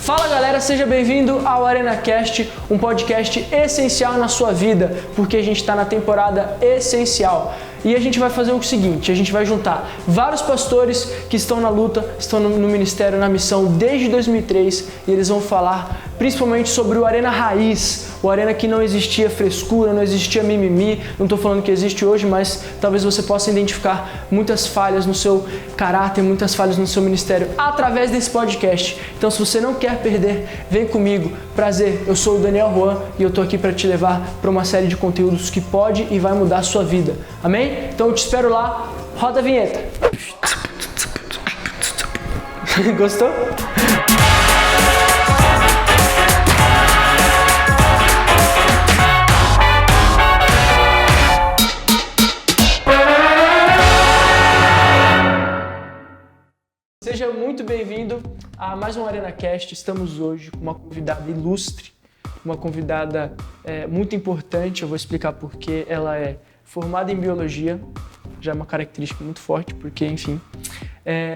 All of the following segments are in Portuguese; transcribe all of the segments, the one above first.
Fala galera, seja bem-vindo ao ArenaCast, um podcast essencial na sua vida, porque a gente está na temporada essencial. E a gente vai fazer o seguinte, a gente vai juntar vários pastores que estão na luta, estão no ministério, na missão desde 2003, e eles vão falar principalmente sobre o Arena Raiz, o Arena que não existia frescura, não existia mimimi, não estou falando que existe hoje, mas talvez você possa identificar muitas falhas no seu caráter, muitas falhas no seu ministério através desse podcast. Então se você não quer perder, vem comigo. Prazer, eu sou o Daniel Juan e eu estou aqui para te levar para uma série de conteúdos que pode e vai mudar a sua vida. Amém? Então eu te espero lá. Roda a vinheta. Gostou? Seja muito bem-vindo a mais um ArenaCast. Estamos hoje com uma convidada ilustre, uma convidada muito importante. Eu vou explicar por quê. Ela é formada em biologia, já é uma característica muito forte, porque, enfim,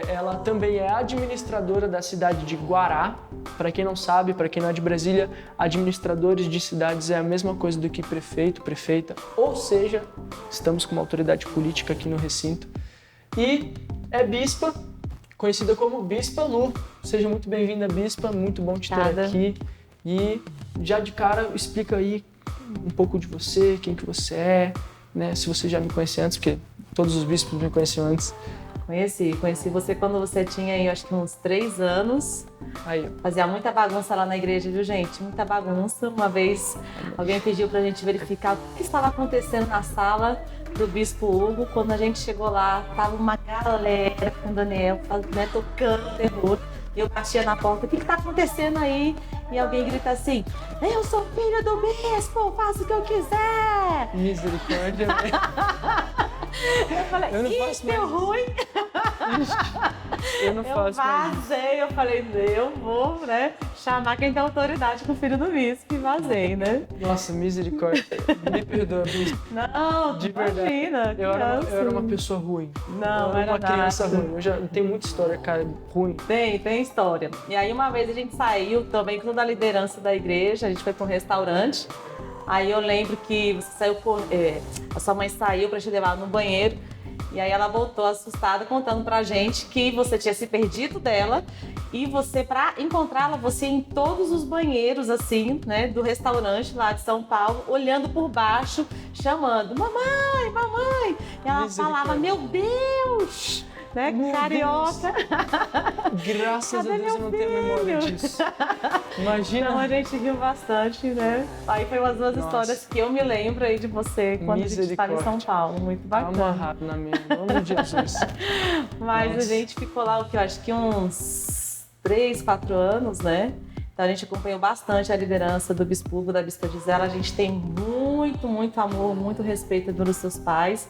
ela também é administradora da cidade de Guará. Para quem não sabe, para quem não é de Brasília, administradores de cidades é a mesma coisa do que prefeito, prefeita, ou seja, estamos com uma autoridade política aqui no recinto. E é bispa, conhecida como Bispa Lu. Seja muito bem-vinda, Bispa, muito bom te ter aqui. E já de cara, explica aí um pouco de você, quem que você é, né? Se você já me conhecia antes, porque todos os bispos me conheciam antes. Conheci você quando você tinha aí, acho que uns 3 anos. Aí. Fazia muita bagunça lá na igreja, viu, gente? Muita bagunça. Uma vez alguém pediu pra gente verificar o que estava acontecendo na sala do Bispo Hugo. Quando a gente chegou lá, tava uma galera com o Daniel, né, tocando terror. E eu batia na porta, o que tá acontecendo aí? E alguém grita assim, eu sou filho do bispo, faço o que eu quiser. Misericórdia. Eu falei, eu não faço mais. Deu ruim. Eu não faço mais. Eu vazei, eu falei, eu vou, né, chamar quem tem autoridade com o filho do bispo e vazei, né? Nossa, misericórdia. Me perdoa, bispo. Não, de imagina, verdade. Eu era uma pessoa ruim. Não, eu era uma criança ruim. Eu já tenho muita história, cara, ruim. Tem história. E aí uma vez a gente saiu também com toda a liderança da igreja, a gente foi para um restaurante. Aí eu lembro que você saiu a sua mãe saiu para te levar no banheiro e aí ela voltou assustada contando pra gente que você tinha se perdido dela e você, para encontrá-la, você ia em todos os banheiros assim, né, do restaurante lá de São Paulo, olhando por baixo, chamando mamãe, mamãe. E ela falava, meu Deus! Né? Meu carioca. Deus. Graças a Deus eu não tenho memória disso. Imagina. Então a gente riu bastante, né? Aí foi umas duas histórias que eu me lembro aí de você quando a gente estava em São Paulo. Muito bacana. Tá amarrado na minha, em nome de Jesus. Mas a gente ficou lá, o que eu acho que uns 3, 4 anos, né? Então a gente acompanhou bastante a liderança do Bispo Hugo, da Bispa Gisela. A gente tem muito amor, muito respeito pelos seus pais.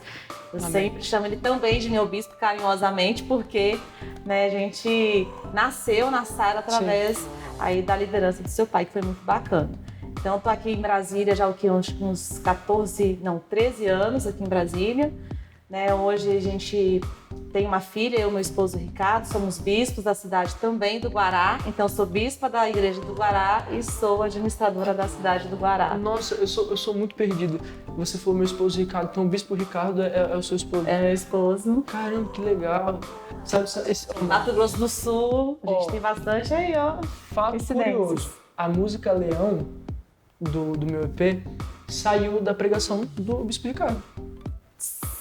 Eu sempre chamo ele também de meu bispo carinhosamente, porque, né, a gente nasceu na Sara através aí da liderança do seu pai, que foi muito bacana. Então eu tô aqui em Brasília já uns 13 anos aqui em Brasília. Né, hoje a gente tem uma filha, eu e meu esposo Ricardo, somos bispos da cidade também do Guará. Então sou bispa da igreja do Guará e sou administradora da cidade do Guará. Nossa, eu sou muito perdido. Você falou meu esposo Ricardo, então o bispo Ricardo é o seu esposo? É meu esposo. Caramba, que legal. Sabe, Mato Grosso do Sul, a gente tem bastante aí, ó. Fato curioso, a música Leão do meu EP saiu da pregação do bispo Ricardo.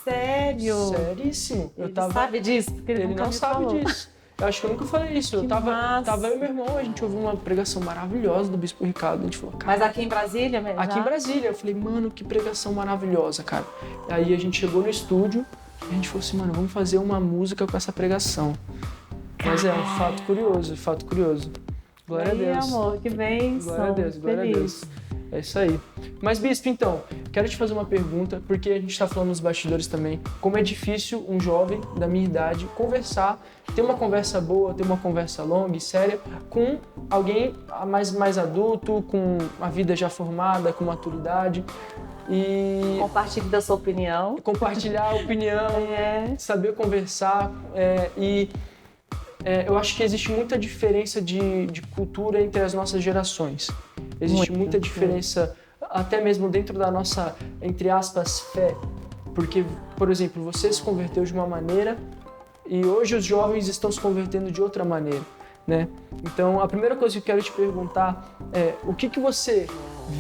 Sério? Seríssimo. Ele sabe disso? Porque ele não sabe disso. Eu acho que eu nunca falei isso. Eu tava eu e meu irmão, a gente ouviu uma pregação maravilhosa do Bispo Ricardo. A gente falou, cara. Mas aqui em Brasília mesmo? Aqui em Brasília. Eu falei, mano, que pregação maravilhosa, cara. Aí a gente chegou no estúdio e a gente falou assim, mano, vamos fazer uma música com essa pregação. Mas é um fato curioso. Glória a Deus. Amor, que bênção. Glória a Deus. É isso aí. Mas, Bispo, então, quero te fazer uma pergunta, porque a gente está falando nos bastidores também, como é difícil um jovem da minha idade conversar, ter uma conversa boa, ter uma conversa longa e séria com alguém mais adulto, com a vida já formada, com maturidade. E compartilhe da sua opinião. Compartilhar a opinião, saber conversar e eu acho que existe muita diferença de cultura entre as nossas gerações. Existe muita diferença, até mesmo dentro da nossa, entre aspas, fé. Porque, por exemplo, você se converteu de uma maneira e hoje os jovens estão se convertendo de outra maneira, né? Então, a primeira coisa que eu quero te perguntar é o que você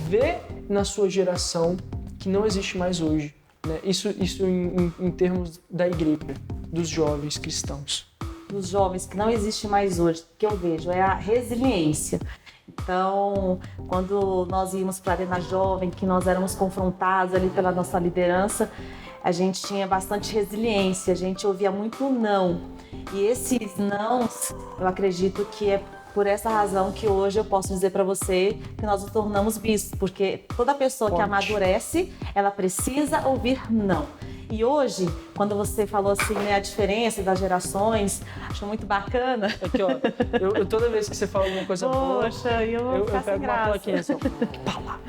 vê na sua geração que não existe mais hoje, né? Isso em termos da igreja, dos jovens cristãos. Dos jovens que não existe mais hoje, que eu vejo é a resiliência. Então, quando nós íamos para a Arena Jovem, que nós éramos confrontados ali pela nossa liderança, a gente tinha bastante resiliência, a gente ouvia muito não. E esses nãos, eu acredito que é por essa razão que hoje eu posso dizer para você que nós nos tornamos bispos, porque toda pessoa que amadurece, ela precisa ouvir não. E hoje, quando você falou assim, né, a diferença das gerações, acho muito bacana. Aqui, ó, toda vez que você fala alguma coisa boa, eu pego uma plaquinha só. Que palavra!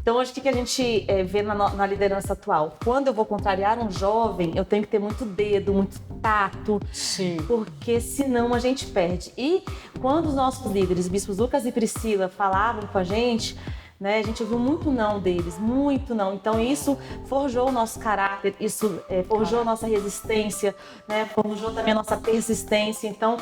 Então, hoje, o que a gente vê na liderança atual? Quando eu vou contrariar um jovem, eu tenho que ter muito dedo, muito tato. Sim. Porque senão a gente perde. E quando os nossos líderes, bispos Lucas e Priscila, falavam com a gente ouviu muito não deles, muito não. Então, isso forjou o nosso caráter, isso forjou a nossa resistência, né? Forjou também a nossa persistência. Então,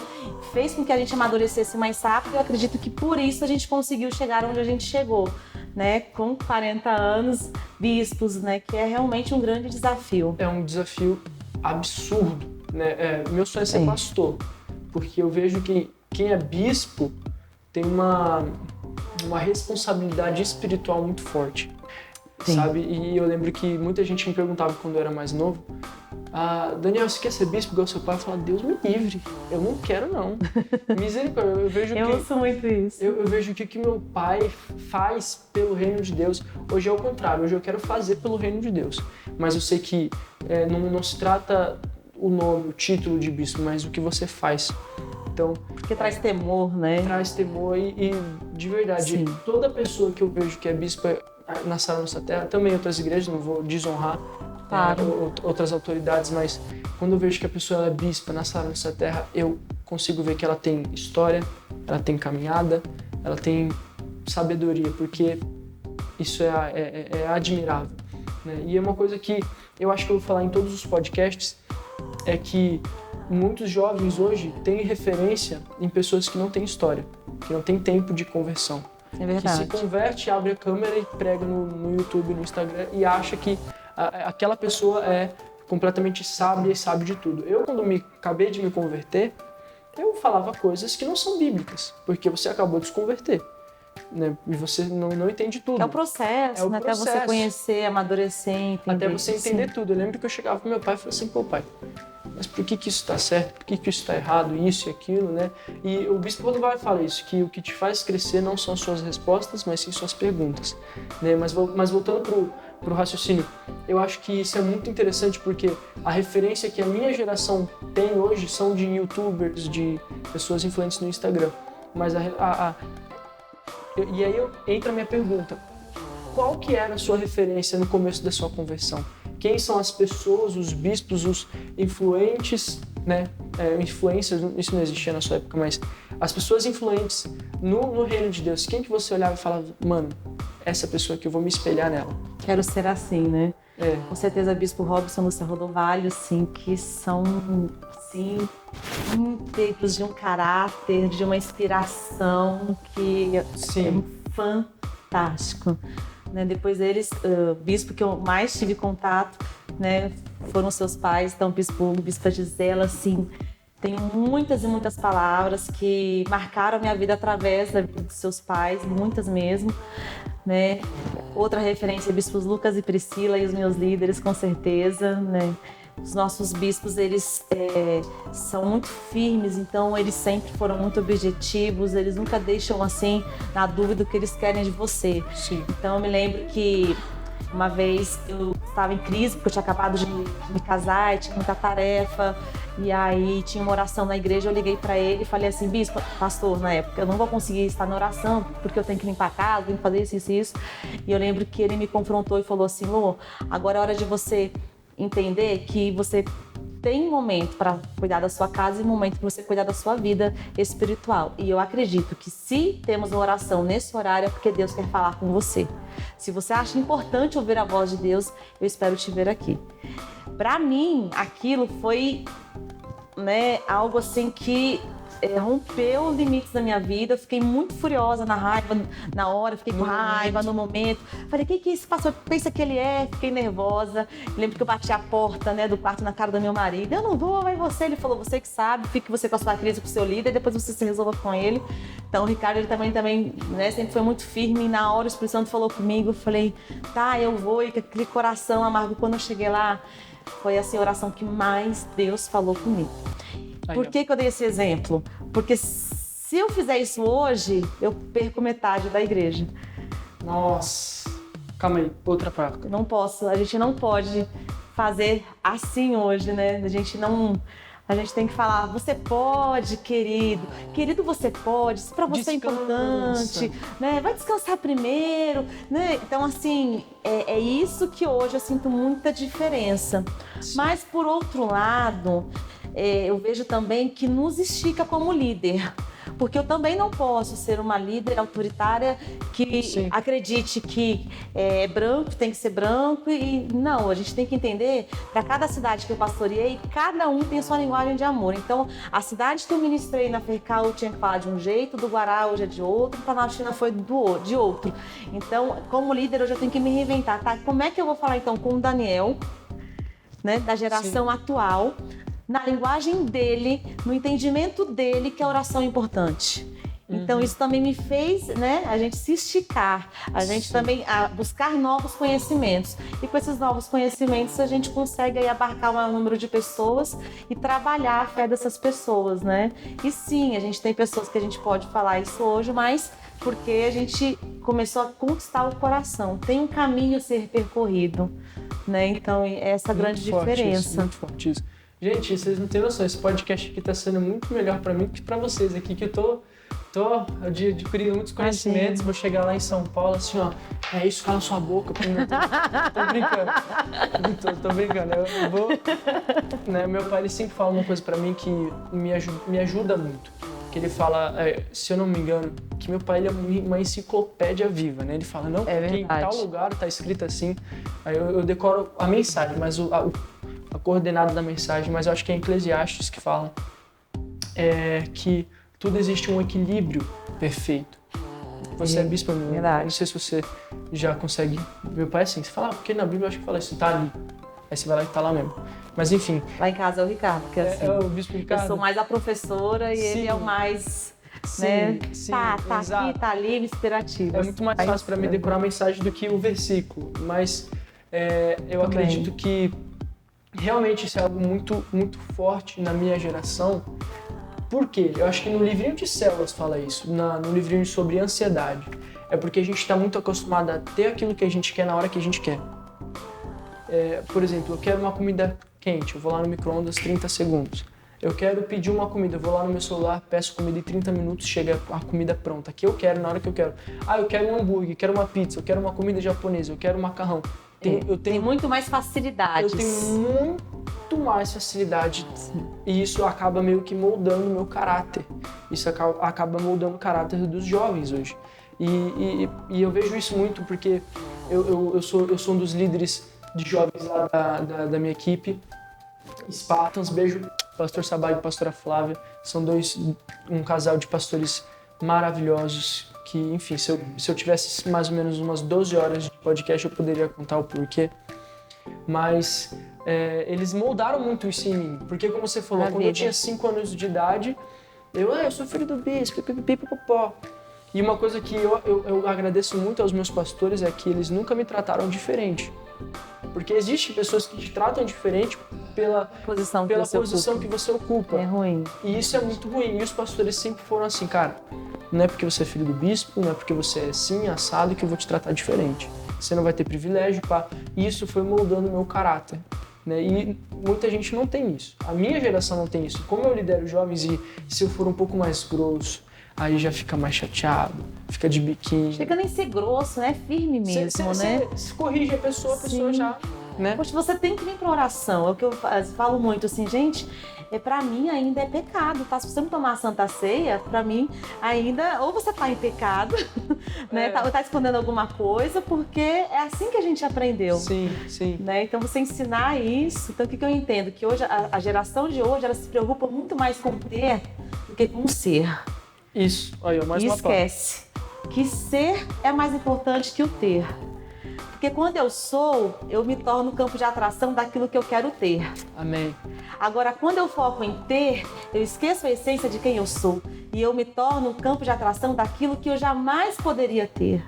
fez com que a gente amadurecesse mais rápido. Eu acredito que por isso a gente conseguiu chegar onde a gente chegou, né? Com 40 anos, bispos, né? Que é realmente um grande desafio. É um desafio absurdo, né? Meu sonho é ser pastor, porque eu vejo que quem é bispo tem uma responsabilidade espiritual muito forte, sabe? E eu lembro que muita gente me perguntava quando eu era mais novo, Daniel, você quer ser bispo igual seu pai? Eu falava, Deus me livre, eu não quero não. Misericórdia, eu vejo eu ouço muito isso. Eu vejo o que meu pai faz pelo reino de Deus. Hoje é o contrário, hoje eu quero fazer pelo reino de Deus. Mas eu sei que não se trata o nome, o título de bispo, mas o que você faz. Então, porque traz temor, né? Traz temor e de verdade, sim, toda pessoa que eu vejo que é bispa na Sara Nossa Terra, também outras igrejas, não vou desonrar outras autoridades, mas quando eu vejo que a pessoa é bispa na Sara Nossa Terra, eu consigo ver que ela tem história, ela tem caminhada, ela tem sabedoria, porque isso é admirável, né? E é uma coisa que eu acho que eu vou falar em todos os podcasts, é que muitos jovens hoje têm referência em pessoas que não têm história, que não têm tempo de conversão. É verdade. Que se converte, abre a câmera e prega no YouTube, no Instagram e acha que aquela pessoa é completamente sábia e sabe de tudo. Eu, quando acabei de me converter, eu falava coisas que não são bíblicas, porque você acabou de se converter, né? E você não entende tudo. É o processo, né? Até você conhecer, amadurecer, entender. Até você entender tudo. Eu lembro que eu chegava pro meu pai e falava assim, pô pai, mas por que isso está certo? Por que isso está errado? Isso e aquilo, né? E o bispo Paulo vai falar isso, que o que te faz crescer não são suas respostas, mas sim suas perguntas, né? Mas voltando pro raciocínio, eu acho que isso é muito interessante porque a referência que a minha geração tem hoje são de youtubers, de pessoas influentes no Instagram. Mas e aí entra a minha pergunta, qual que era a sua referência no começo da sua conversão? Quem são as pessoas, os bispos, os influentes, né? Influências, isso não existia na sua época, mas as pessoas influentes no reino de Deus, quem que você olhava e falava, mano, essa pessoa que eu vou me espelhar nela? Quero ser assim, né? Com certeza, Bispo Robson, Lúcia Rodovalho, assim, que são, assim, inteiros de um caráter, de uma inspiração que é fantástico. Né? Depois deles, o bispo que eu mais tive contato, né, foram seus pais, então Bispo Hugo, Bispa Gisela, assim, tenho muitas e muitas palavras que marcaram a minha vida através da vida dos seus pais, muitas mesmo, né? Outra referência é Bispos Lucas e Priscila e os meus líderes, com certeza, né? Os nossos bispos, eles são muito firmes, então eles sempre foram muito objetivos, eles nunca deixam, assim, na dúvida o que eles querem de você. Sim. Então eu me lembro que uma vez eu estava em crise, porque eu tinha acabado de me casar, tinha muita tarefa, e aí tinha uma oração na igreja, eu liguei para ele e falei assim, bispo, pastor, na época, eu não vou conseguir estar na oração, porque eu tenho que limpar a casa, tenho que fazer isso e isso. E eu lembro que ele me confrontou e falou assim, Lô, agora é hora de você entender que você tem momento para cuidar da sua casa e momento para você cuidar da sua vida espiritual. E eu acredito que se temos uma oração nesse horário é porque Deus quer falar com você. Se você acha importante ouvir a voz de Deus, eu espero te ver aqui. Para mim, aquilo foi, algo assim que rompeu limites da minha vida. Eu fiquei muito furiosa na raiva, na hora, fiquei com raiva no momento. Falei, quem que esse pastor pensa que ele é? Fiquei nervosa. Lembro que eu bati a porta, do quarto na cara do meu marido. Eu não vou, vai você. Ele falou, você que sabe, fique você com a sua crise com o seu líder, depois você se resolva com ele. Então o Ricardo, ele também sempre foi muito firme. E na hora o Espírito Santo falou comigo, eu falei, tá, eu vou. E com aquele coração amargo, quando eu cheguei lá, foi assim, a oração que mais Deus falou comigo. Por que eu dei esse exemplo? Porque se eu fizer isso hoje, eu perco metade da igreja. Nossa, calma aí, outra placa. Não posso, a gente não pode fazer assim hoje, A gente tem que falar, você pode, querido. Querido, você pode, isso pra você é importante, Vai descansar primeiro, Então, assim, é isso que hoje eu sinto muita diferença. Sim. Mas, por outro lado, eu vejo também que nos estica como líder. Porque eu também não posso ser uma líder autoritária que Sim. acredite que branco tem que ser branco. E não, a gente tem que entender, para cada cidade que eu pastoreei, cada um tem sua linguagem de amor. Então, a cidade que eu ministrei na Fercal eu tinha que falar de um jeito, do Guará hoje é de outro, para a China foi de outro. Então, como líder, hoje eu tenho que me reinventar, tá? Como é que eu vou falar, então, com o Daniel, da geração Sim. atual, na linguagem dele, no entendimento dele, que a oração é importante. Então, isso também me fez, a gente se esticar, a gente Sim. também buscar novos conhecimentos. E com esses novos conhecimentos, a gente consegue aí abarcar o maior número de pessoas e trabalhar a fé dessas pessoas, E sim, a gente tem pessoas que a gente pode falar isso hoje, mas porque a gente começou a conquistar o coração. Tem um caminho a ser percorrido, Então, essa grande diferença. Muito forte isso. Gente, vocês não têm noção, esse podcast aqui tá sendo muito melhor pra mim que pra vocês aqui, que eu tô adquirindo muitos conhecimentos, vou chegar lá em São Paulo assim, é isso, cala sua boca. Tô brincando. Tô brincando. Eu vou... Meu pai, ele sempre fala uma coisa pra mim que me ajuda muito. Que ele fala, se eu não me engano, que meu pai ele é uma enciclopédia viva, Ele fala, não, porque em tal lugar tá escrito assim. Aí eu decoro a mensagem, mas a coordenada da mensagem, mas eu acho que é Eclesiastes que fala que tudo existe um equilíbrio perfeito. Você é bispo, não sei se você já consegue... Meu pai é assim, você fala, porque na Bíblia eu acho que fala isso, tá ali. Aí você vai lá e tá lá mesmo. Mas enfim... Lá em casa é o Ricardo, que assim... É o bispo Ricardo. Eu sou mais a professora e Sim. ele é o mais... Sim, tá aqui, tá ali, inspirativo. É muito mais fácil para mim decorar a mensagem do que o versículo, mas eu acredito que realmente isso é algo muito, muito forte na minha geração. Por quê? Eu acho que no livrinho de células fala isso, no livrinho sobre ansiedade. É porque a gente está muito acostumado a ter aquilo que a gente quer na hora que a gente quer. Por exemplo, eu quero uma comida quente, eu vou lá no micro-ondas 30 segundos. Eu quero pedir uma comida, eu vou lá no meu celular, peço comida em 30 minutos, chega a comida pronta, que eu quero, na hora que eu quero. Eu quero um hambúrguer, quero uma pizza, eu quero uma comida japonesa, eu quero um macarrão. Tem muito mais facilidades. Eu tenho muito mais facilidade e isso acaba meio que moldando o meu caráter. Isso acaba moldando o caráter dos jovens hoje. E eu vejo isso muito porque eu sou um dos líderes de jovens lá da minha equipe, Spartans. Beijo, pastor Sabag e pastora Flávia. São um casal de pastores maravilhosos que, enfim, se eu tivesse mais ou menos umas 12 horas de podcast, eu poderia contar o porquê. Mas eles moldaram muito isso em mim. Porque, como você falou, quando eu tinha 5 anos de idade, eu sou filho do bispo, pipipipopó. E uma coisa que eu agradeço muito aos meus pastores é que eles nunca me trataram diferente. Porque existem pessoas que te tratam diferente pela posição que você ocupa. É ruim. E isso é muito ruim. E os pastores sempre foram assim, cara, não é porque você é filho do bispo, não é porque você é assim, assado, que eu vou te tratar diferente. Você não vai ter privilégio, pá. E isso foi moldando o meu caráter. E muita gente não tem isso. A minha geração não tem isso. Como eu lidero jovens e se eu for um pouco mais grosso, aí já fica mais chateado, fica de biquinho. Chega nem ser grosso, né? Firme mesmo, Você corrige a pessoa já né? Poxa, você tem que vir para oração. É o que eu falo muito assim, gente, para mim ainda é pecado, tá? Se você não tomar a Santa Ceia, para mim ainda, ou você tá em pecado, né? Ou tá escondendo alguma coisa, porque é assim que a gente aprendeu. Sim, sim. Né? Então você ensinar isso, então o que eu entendo? Que hoje, a geração de hoje, ela se preocupa muito mais com ter do que com ser. Isso, olha, mais uma palavra. Esquece que ser é mais importante que o ter. Porque quando eu sou, eu me torno campo de atração daquilo que eu quero ter. Amém. Agora, quando eu foco em ter, eu esqueço a essência de quem eu sou. E eu me torno um campo de atração daquilo que eu jamais poderia ter.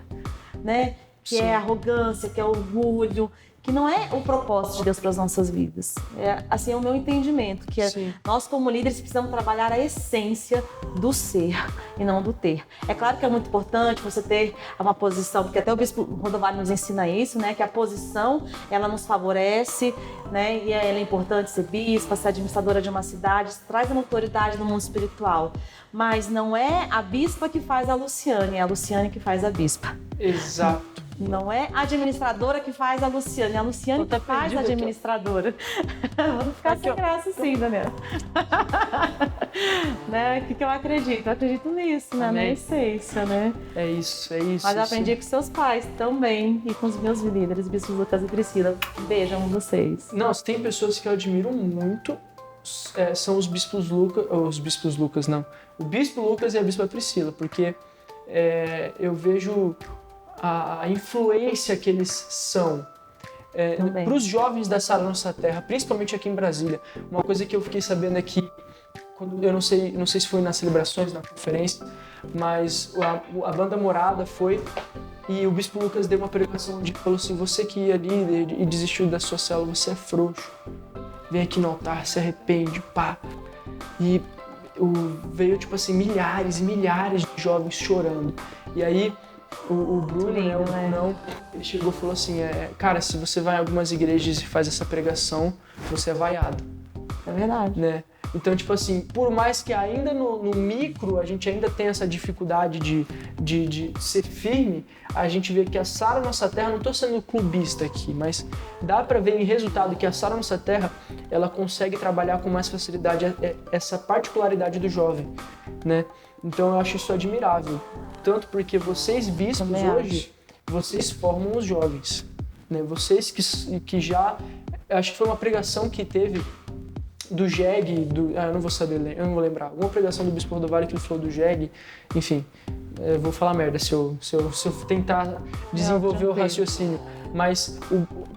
Né? Que Sim. é arrogância, que é orgulho, que não é o propósito de Deus para as nossas vidas. É, assim, é o meu entendimento, que nós como líderes precisamos trabalhar a essência do ser e não do ter. É claro que é muito importante você ter uma posição, porque até o Bispo Rodovalho nos ensina isso, né, que a posição, ela nos favorece, né, e ela é importante ser bispa, ser administradora de uma cidade, traz uma autoridade no mundo espiritual. Mas não é a bispa que faz a Luciane, é a Luciane que faz a bispa. Exato. Não é a administradora que faz a Luciane, é a Luciane que faz a administradora. Vamos ficar sem graça assim, Daniel. Né? O que eu acredito? Eu acredito nisso, né? Na essência, né? É isso, é isso. Mas eu aprendi com seus pais também e com os meus líderes, Bispos Lucas e Priscila. Beijam vocês. Nossa, tem pessoas que eu admiro muito, são os Bispos Lucas, o Bispo Lucas e a Bispa Priscila, porque eu vejo a influência que eles são para os jovens da Sara Nossa Terra, principalmente aqui em Brasília. Uma coisa que eu fiquei sabendo é que, eu não sei se foi nas celebrações, na conferência, mas a banda Morada foi e o Bispo Lucas deu uma pregação onde falou assim: você que ia líder e desistiu da sua célula, você é frouxo. Vem aqui no altar, se arrepende, pá. E veio tipo assim, milhares e milhares de jovens chorando. E aí o Bruno, ele chegou e falou assim, cara, se você vai em algumas igrejas e faz essa pregação, você é vaiado. É verdade. Né? Então, tipo assim, por mais que ainda no micro a gente ainda tenha essa dificuldade de ser firme, a gente vê que a Sara Nossa Terra, não estou sendo clubista aqui, mas dá para ver em resultado que a Sara Nossa Terra, ela consegue trabalhar com mais facilidade essa particularidade do jovem, né? Então eu acho isso admirável, tanto porque vocês bispos hoje, vocês formam os jovens, né? Vocês que já, acho que foi uma pregação que teve do Jeg, eu não vou lembrar, uma pregação do Bispo Rodovalho que ele falou do Jeg, enfim, eu vou falar merda se eu tentar desenvolver o raciocínio, mas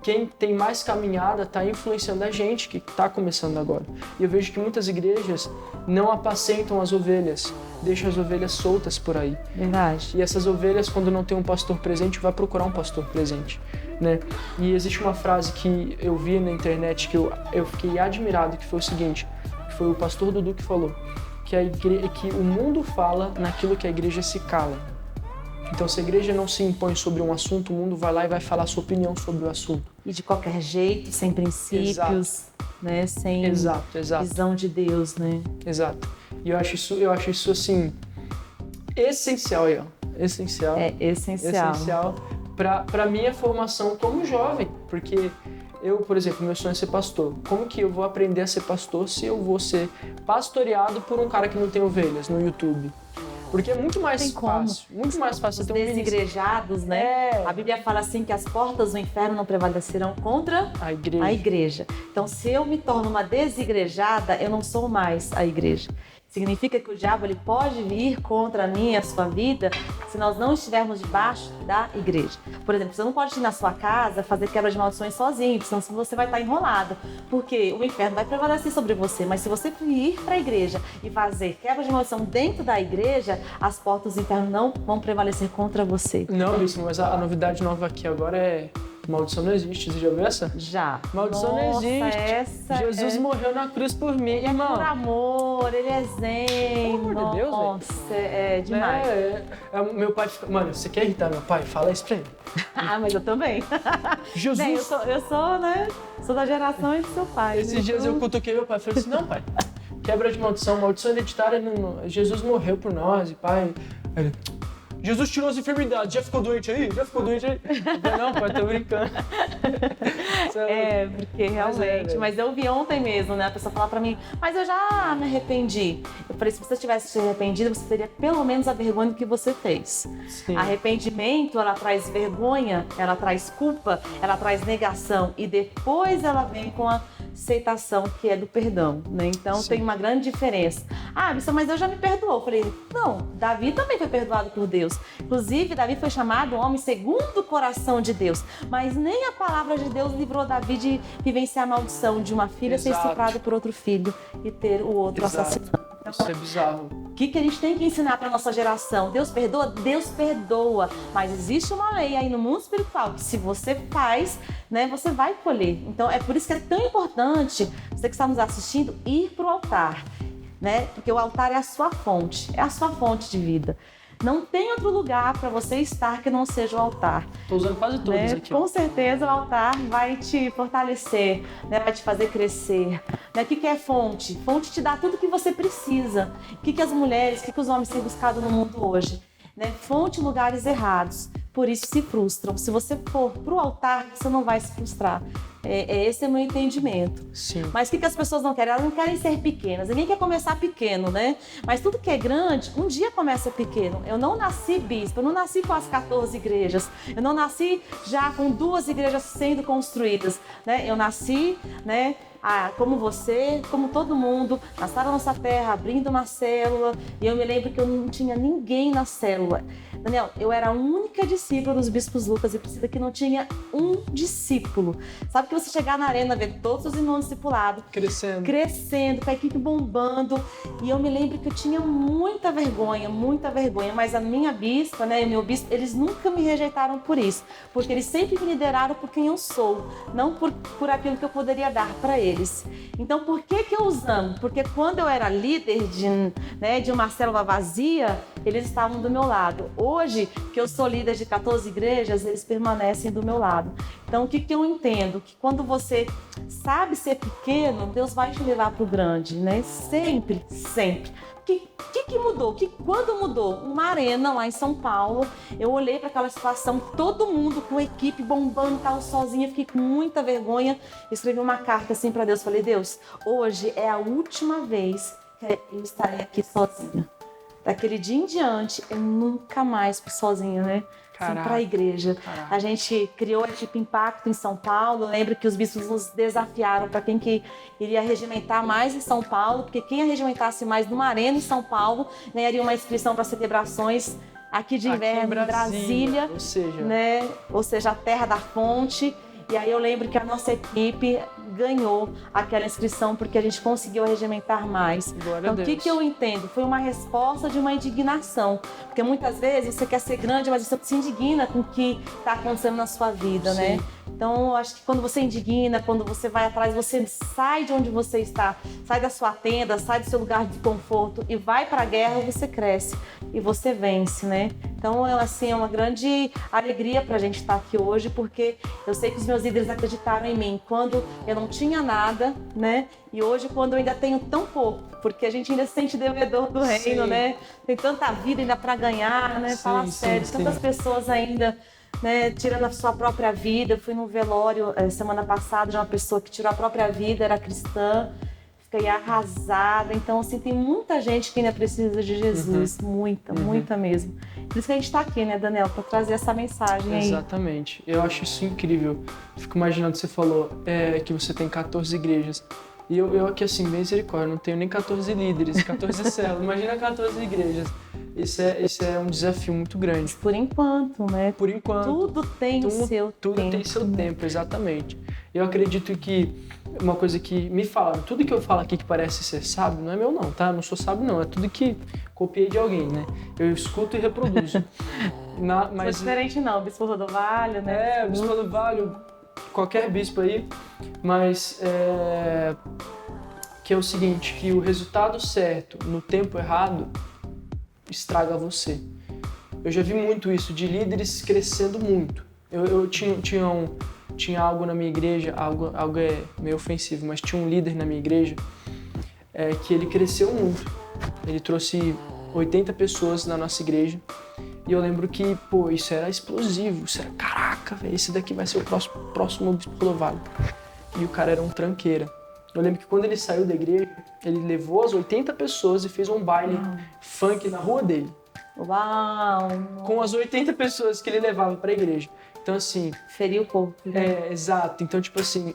quem tem mais caminhada está influenciando a gente que está começando agora. E eu vejo que muitas igrejas não apacentam as ovelhas, deixam as ovelhas soltas por aí. Verdade. E essas ovelhas, quando não tem um pastor presente, vai procurar um pastor presente, né? E existe uma frase que eu vi na internet que eu fiquei admirado, que foi o seguinte, que foi o pastor Dudu que falou, que o mundo fala naquilo que a igreja se cala. Então, se a igreja não se impõe sobre um assunto, o mundo vai lá e vai falar a sua opinião sobre o assunto. E de qualquer jeito, sem princípios, né? Sem visão de Deus, né? Exato. E eu acho isso assim, essencial, essencial. É essencial. Essencial para minha formação como jovem, porque eu, por exemplo, meu sonho é ser pastor. Como que eu vou aprender a ser pastor se eu vou ser pastoreado por um cara que não tem ovelhas no YouTube? Porque é muito mais fácil. Muito mais fácil Os ter um desigrejados, né? A Bíblia fala assim que as portas do inferno não prevalecerão contra a igreja. Então, se eu me torno uma desigrejada, eu não sou mais a igreja. Significa que o diabo ele pode vir contra mim e a sua vida se nós não estivermos debaixo da igreja. Por exemplo, você não pode ir na sua casa fazer quebra de maldições sozinho, senão você vai estar enrolado. Porque o inferno vai prevalecer sobre você. Mas se você ir para a igreja e fazer quebra de maldição dentro da igreja, as portas do inferno não vão prevalecer contra você. Não, Bispo, mas a novidade nova aqui agora é... Maldição não existe, você já viu essa? Já. Maldição não existe. Jesus morreu na cruz por mim, ele irmão. Ele é por amor, ele é zen. Pelo amor de Deus, velho. Nossa, é demais. Meu pai fica... Mano, você quer irritar meu pai? Fala isso pra ele. Mas eu também. Jesus. Bem, eu sou, né? Sou da geração do seu pai. Esses dias eu cutuquei meu pai e falei assim, não, pai, quebra de maldição hereditária, Jesus morreu por nós, e pai... Ele, Jesus tirou as enfermidades, já ficou doente aí? Já ficou doente aí? Eu falei, não, pai, tô brincando. Porque realmente, mas eu vi ontem mesmo, né, a pessoa falar pra mim, mas eu já me arrependi. Eu falei, se você tivesse se arrependido, você teria pelo menos a vergonha do que você fez. Sim. Arrependimento, ela traz vergonha, ela traz culpa, ela traz negação e depois ela vem com a aceitação, que é do perdão, né? Então tem uma grande diferença. Ah, mas eu já me perdoou. Eu falei, não, Davi também foi perdoado por Deus. Inclusive, Davi foi chamado homem segundo o coração de Deus. Mas nem a palavra de Deus livrou Davi de vivenciar a maldição de uma filha ser estuprada por outro filho e ter o outro assassinado. Isso é bizarro. O que a gente tem que ensinar para nossa geração? Deus perdoa? Deus perdoa. Mas existe uma lei aí no mundo espiritual que se você faz, né, você vai colher. Então é por isso que é tão importante, você que está nos assistindo, ir para o altar, né? Porque o altar é a sua fonte de vida. Não tem outro lugar para você estar que não seja o altar. Estou usando quase todos aqui. Com certeza o altar vai te fortalecer, né? Vai te fazer crescer. Né? O que é fonte? Fonte te dá tudo que você precisa. O que as mulheres, o que os homens têm buscado no mundo hoje? Né? Fonte em lugares errados. Por isso se frustram. Se você for para o altar, você não vai se frustrar. Esse é o meu entendimento. Sim. Mas o que as pessoas não querem? Elas não querem ser pequenas. Ninguém quer começar pequeno, né? Mas tudo que é grande, um dia começa pequeno. Eu não nasci bispo, eu não nasci com as 14 igrejas. Eu não nasci já com 2 igrejas sendo construídas, né? Eu nasci, né? Como você, como todo mundo, na sala da nossa terra, abrindo uma célula. E eu me lembro que eu não tinha ninguém na célula. Daniel, eu era a única discípula dos bispos Lucas e Priscila que não tinha um discípulo. Sabe que você chegar na arena, ver todos os irmãos discipulados crescendo, com a equipe bombando. E eu me lembro que eu tinha muita vergonha, mas a minha bispa, né, e o meu bispo, eles nunca me rejeitaram por isso, porque eles sempre me lideraram por quem eu sou, não por aquilo que eu poderia dar para eles. Então, por que eu os amo? Porque quando eu era líder de uma célula vazia, eles estavam do meu lado. Hoje, que eu sou líder de 14 igrejas, eles permanecem do meu lado. Então, o que eu entendo? Que quando você sabe ser pequeno, Deus vai te levar para o grande, né? Sempre, sempre. O que mudou? Quando mudou? Uma arena lá em São Paulo, eu olhei para aquela situação, todo mundo com a equipe bombando, tal, sozinha, fiquei com muita vergonha, escrevi uma carta assim para Deus, falei, Deus, hoje é a última vez que eu estarei aqui sozinha. Daquele dia em diante, eu nunca mais fui sozinha, né? Assim, para a igreja. Caraca. A gente criou a equipe Impacto em São Paulo. Lembro que os bispos nos desafiaram para quem que iria regimentar mais em São Paulo, porque quem regimentasse mais numa arena em São Paulo ganharia uma inscrição para celebrações aqui de inverno em Brasília, ou seja, a terra da fonte. E aí eu lembro que a nossa equipe ganhou aquela inscrição porque a gente conseguiu regimentar mais. Então o que eu entendo? Foi uma resposta de uma indignação. Porque muitas vezes você quer ser grande, mas você se indigna com o que está acontecendo na sua vida, né? Então eu acho que quando você indigna, quando você vai atrás, você sai de onde você está, sai da sua tenda, sai do seu lugar de conforto e vai para a guerra, você cresce e você vence, né? Então, assim, é uma grande alegria para a gente estar aqui hoje, porque eu sei que os meus líderes acreditaram em mim quando eu não tinha nada, né? E hoje, quando eu ainda tenho tão pouco, porque a gente ainda se sente devedor do reino, né? Tem tanta vida ainda para ganhar, né? Fala sério, tantas pessoas ainda, né, tirando a sua própria vida. Eu fui num velório semana passada de uma pessoa que tirou a própria vida, era cristã. Fiquei arrasada. Então, assim, tem muita gente que ainda precisa de Jesus. Muita mesmo. Por isso que a gente está aqui, né, Daniel? Para trazer essa mensagem aí. Exatamente. Eu acho isso incrível. Fico imaginando, você falou que você tem 14 igrejas. E eu aqui, assim, misericórdia, não tenho nem 14 líderes, 14 células. Imagina 14 igrejas. Isso é um desafio muito grande. Por enquanto, né? Por enquanto. Tudo tem seu tempo. Tudo tem seu tempo, exatamente. Eu acredito que uma coisa que me falaram, tudo que eu falo aqui que parece ser sábio, não é meu não, tá? Eu não sou sábio não, é tudo que copiei de alguém, né? Eu escuto e reproduzo. Mas não diferente não, Bispo Rodovalho, né? Bispo Rodovalho, qualquer bispo aí, mas que é o seguinte, que o resultado certo no tempo errado estraga você. Eu já vi muito isso, de líderes crescendo muito. Eu tinha algo na minha igreja, algo é meio ofensivo, mas tinha um líder na minha igreja que ele cresceu muito. Ele trouxe 80 pessoas na nossa igreja E eu lembro que, pô, isso era explosivo, isso era, caraca, velho, esse daqui vai ser o próximo Bispo Clodovale. E o cara era um tranqueira. Eu lembro que quando ele saiu da igreja, ele levou as 80 pessoas e fez um baile funk na rua dele. Uau! Com as 80 pessoas que ele levava pra igreja. Então, assim... Feriu o corpo. Né? Exato. Então, tipo assim,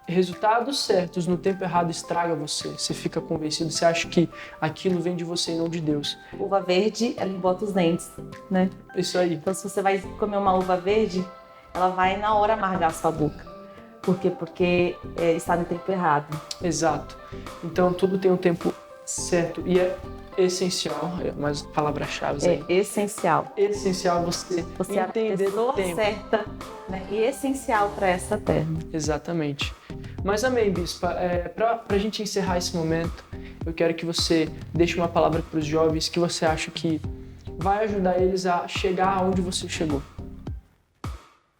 resultados certos no tempo errado estraga você. Você fica convencido, você acha que aquilo vem de você e não de Deus. Uva verde, ela embota os dentes, né? Isso aí. Então, se você vai comer uma uva verde, ela vai na hora amargar a sua boca. Por quê? Porque está no tempo errado. Exato. Então, tudo tem um tempo certo e é essencial, mas palavra-chave aí. É essencial. Essencial você é a entender pessoa o tempo. certa, né? E essencial para essa terra. Exatamente. Mas amém, Bispa. Para a gente encerrar esse momento, eu quero que você deixe uma palavra para os jovens que você acha que vai ajudar eles a chegar aonde você chegou.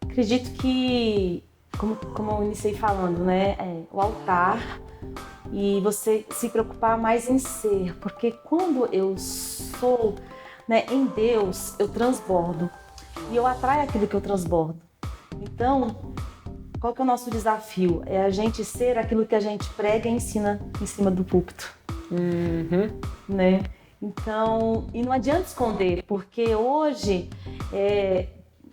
Acredito que, como eu iniciei falando, né? O altar e você se preocupar mais em ser, porque quando eu sou, né, em Deus, eu transbordo e eu atraio aquilo que eu transbordo. Então, qual que é o nosso desafio? É a gente ser aquilo que a gente prega e ensina em cima do púlpito. Né? Então, e não adianta esconder, porque hoje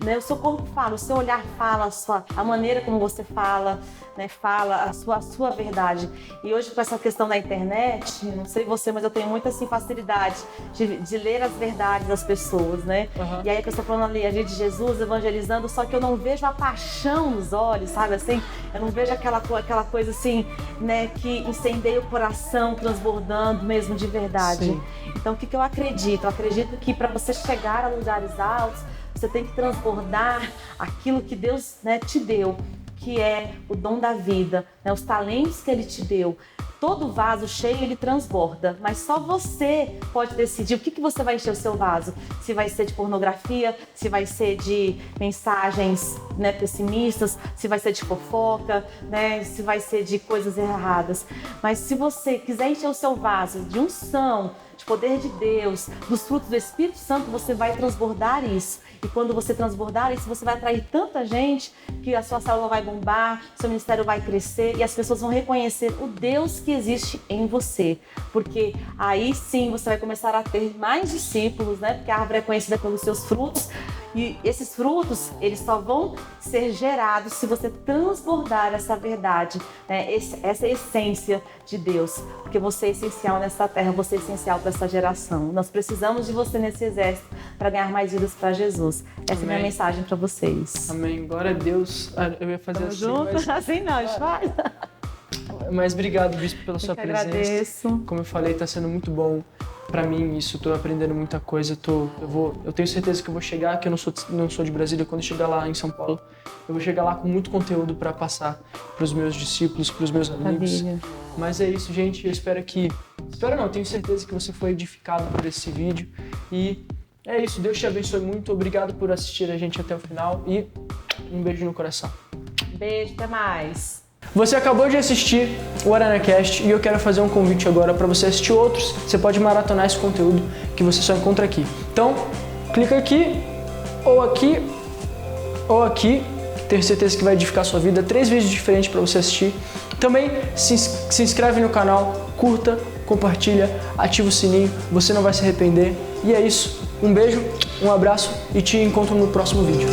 né, o seu corpo fala, o seu olhar fala, a maneira como você fala, né, fala a sua verdade. E hoje com essa questão da internet, não sei você, mas eu tenho muita assim, facilidade de ler as verdades das pessoas, né? Uhum. E aí que eu estou falando ali, a gente de Jesus evangelizando, só que eu não vejo a paixão nos olhos, sabe assim? Eu não vejo aquela coisa assim, né, que incendeia o coração, transbordando mesmo de verdade. Sim. Então o que eu acredito? Eu acredito que para você chegar a lugares altos, você tem que transbordar aquilo que Deus, né, te deu, que é o dom da vida, né, os talentos que Ele te deu. Todo vaso cheio, ele transborda, mas só você pode decidir o que você vai encher o seu vaso. Se vai ser de pornografia, se vai ser de mensagens, né, pessimistas, se vai ser de fofoca, né, se vai ser de coisas erradas. Mas se você quiser encher o seu vaso de unção, de poder de Deus, dos frutos do Espírito Santo, você vai transbordar isso. E quando você transbordar isso, você vai atrair tanta gente que a sua célula vai bombar, seu ministério vai crescer e as pessoas vão reconhecer o Deus que existe em você. Porque aí sim você vai começar a ter mais discípulos, né? Porque a árvore é conhecida pelos seus frutos. E esses frutos, eles só vão ser gerados se você transbordar essa verdade, né? Essa essência de Deus. Porque você é essencial nessa terra, você é essencial para essa geração. Nós precisamos de você nesse exército para ganhar mais vidas para Jesus. Essa Amém. É a minha mensagem para vocês. Amém. Glória a Deus. Eu ia fazer Tamo assim, junto? mas... Assim não, faz. Mas obrigado, Bispo, pela sua presença. Agradeço. Como eu falei, está sendo muito bom para mim isso. Estou aprendendo muita coisa. Eu tenho certeza que eu vou chegar, que eu não sou de Brasília. Quando eu chegar lá em São Paulo, eu vou chegar lá com muito conteúdo para passar para os meus discípulos, para os meus amigos. Maravilha. Mas é isso, gente. Eu tenho certeza que você foi edificado por esse vídeo. E é isso. Deus te abençoe muito. Obrigado por assistir a gente até o final e um beijo no coração. Beijo, até mais. Você acabou de assistir o ArenaCast e eu quero fazer um convite agora para você assistir outros. Você pode maratonar esse conteúdo que você só encontra aqui. Então, clica aqui, ou aqui, ou aqui. Tenho certeza que vai edificar a sua vida. 3 vídeos diferentes para você assistir. Também se inscreve no canal, curta, compartilha, ativa o sininho. Você não vai se arrepender. E é isso. Um beijo, um abraço e te encontro no próximo vídeo.